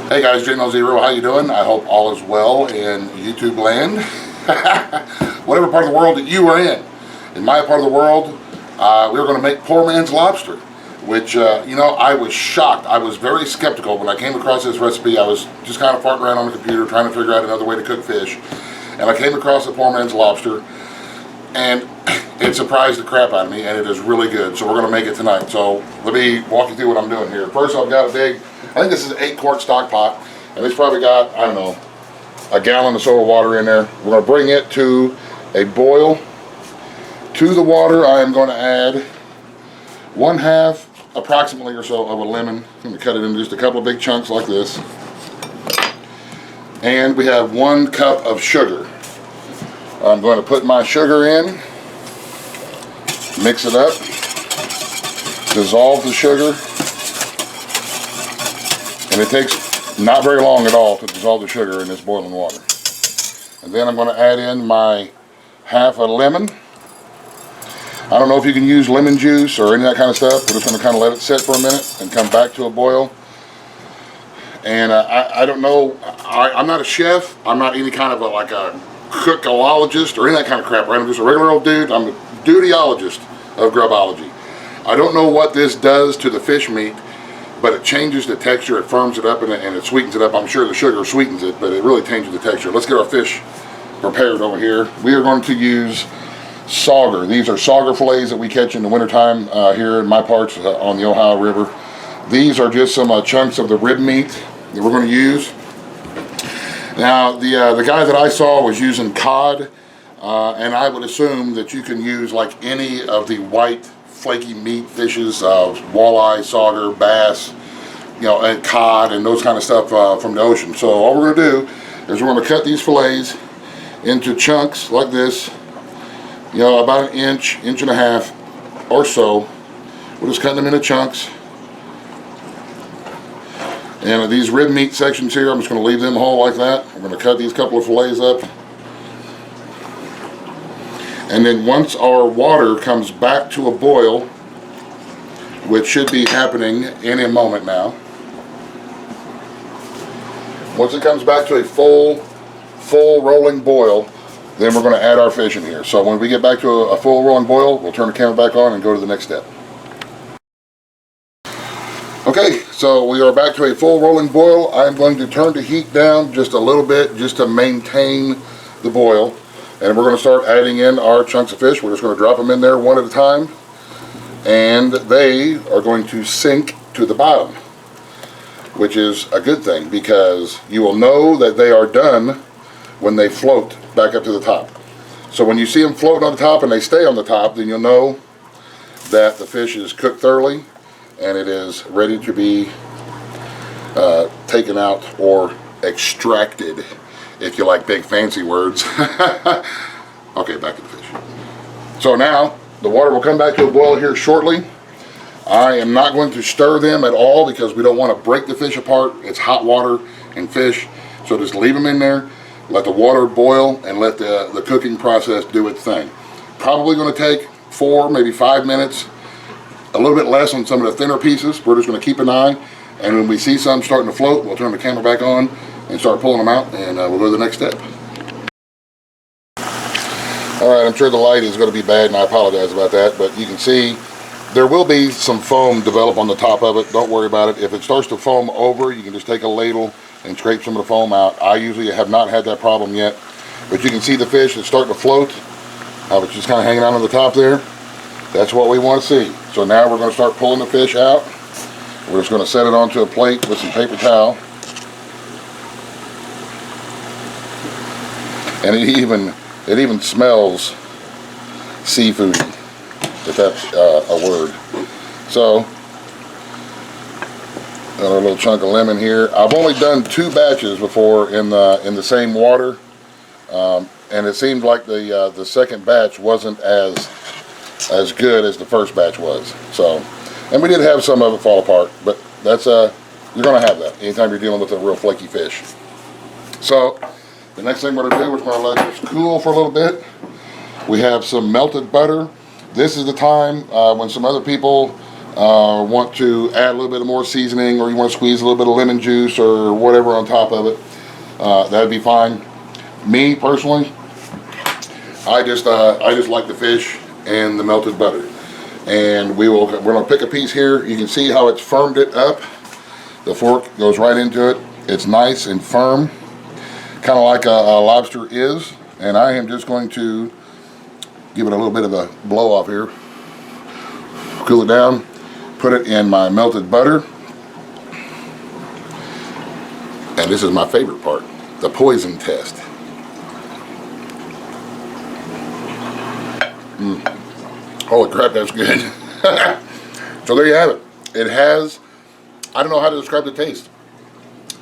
Hey guys, J0, how you doing? I hope all is well in YouTube land. Whatever part of the world that you are in. In my part of the world, we were going to make poor man's lobster, which, I was shocked. I was very skeptical when I came across this recipe. I was just kind of farting around on the computer trying to figure out another way to cook fish. And I came across the poor man's lobster, and it surprised the crap out of me, and it is really good. So we're going to make it tonight. So let me walk you through what I'm doing here. First, I've got a big, I think this is an 8-quart stock pot, and it's probably got, I don't know, a gallon or so of water in there. We're going to bring it to a boil. To the water, I am going to add 1/2, approximately or so, of a lemon. I'm going to cut it into just a couple of big chunks like this. And we have 1 cup of sugar. I'm going to put my sugar in, mix it up, dissolve the sugar, and it takes not very long at all to dissolve the sugar in this boiling water. And then I'm going to add in my 1/2 a lemon. I don't know if you can use lemon juice or any of that kind of stuff. We're just going to kind of let it sit for a minute and come back to a boil. And I don't know, I'm not a chef, I'm not any kind of like a cookologist or any of that kind of crap, right? I'm just a regular old dude. I'm a dutyologist of grubology. I don't know what this does to the fish meat, but it changes the texture, it firms it up, and it sweetens it up. I'm sure the sugar sweetens it, but it really changes the texture. Let's get our fish prepared over here. We are going to use sauger. These are sauger fillets that we catch in the wintertime here in my parts on the Ohio River. These are just some chunks of the rib meat that we're going to use. Now, the guy that I saw was using cod, and I would assume that you can use like any of the white flaky meat fishes, walleye, sauger, bass, and cod and those kind of stuff from the ocean. So all we're going to do is we're going to cut these fillets into chunks like this, about 1 inch, 1.5 inches or so. We're just cutting them into chunks. And these rib meat sections here, I'm just going to leave them whole like that. I'm going to cut these couple of fillets up. And then once our water comes back to a boil, which should be happening in a moment now. Once it comes back to a full rolling boil, then we're going to add our fish in here. So when we get back to a full rolling boil, we'll turn the camera back on and go to the next step. Okay, so we are back to a full rolling boil. I'm going to turn the heat down just a little bit just to maintain the boil. And we're going to start adding in our chunks of fish. We're just going to drop them in there one at a time. And they are going to sink to the bottom, which is a good thing because you will know that they are done when they float back up to the top. So when you see them floating on the top and they stay on the top, then you'll know that the fish is cooked thoroughly and it is ready to be taken out or extracted, if you like big fancy words. Okay, back to the fish. So now the water will come back to a boil here shortly. I am not going to stir them at all because we don't want to break the fish apart. It's hot water and fish, so just leave them in there, let the water boil, and let the cooking process do its thing. Probably going to take 4, maybe 5 minutes, a little bit less on some of the thinner pieces. We're just going to keep an eye, and when we see some starting to float, we'll turn the camera back on and start pulling them out, and we'll go to the next step. Alright, I'm sure the light is going to be bad, and I apologize about that, but you can see there will be some foam develop on the top of it. Don't worry about it. If it starts to foam over, you can just take a ladle and scrape some of the foam out. I usually have not had that problem yet, but you can see the fish that's starting to float. It's just kind of hanging out on the top there. That's what we want to see. So now we're going to start pulling the fish out. We're just going to set it onto a plate with some paper towel. And it even smells seafoody, if that's a word. So, got our little chunk of lemon here. I've only done 2 batches before in the same water, and it seemed like the second batch wasn't as good as the first batch was. So, and we did have some of it fall apart, but that's you're going to have that anytime you're dealing with a real flaky fish. So the next thing we're going to do is we're going to let this cool for a little bit. We have some melted butter. This is the time when some other people want to add a little bit of more seasoning, or you want to squeeze a little bit of lemon juice or whatever on top of it, that'd be fine. Me personally, I just like the fish and the melted butter. And we're gonna pick a piece here. You can see how it's firmed it up. The fork goes right into it. It's nice and firm, kind of like a lobster is. And I am just going to give it a little bit of a blow off here. Cool it down. Put it in my melted butter. And this is my favorite part, the poison test. Holy crap, that's good. So there you have it. It has, I don't know how to describe the taste.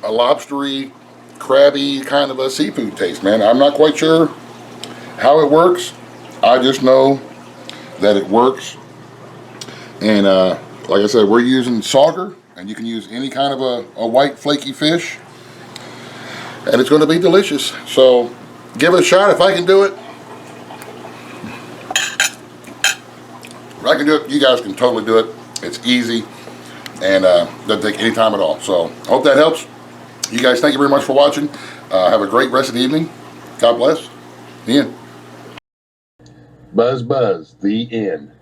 A lobstery, crabby kind of a seafood taste, man. I'm not quite sure how it works. I just know that it works. And like I said, we're using sauger, and you can use any kind of a white flaky fish. And it's going to be delicious. So give it a shot if I can do it. If I can do it, you guys can totally do it. It's easy and doesn't take any time at all. So I hope that helps. You guys, thank you very much for watching. Have a great rest of the evening. God bless. The end. Buzz, buzz. The end.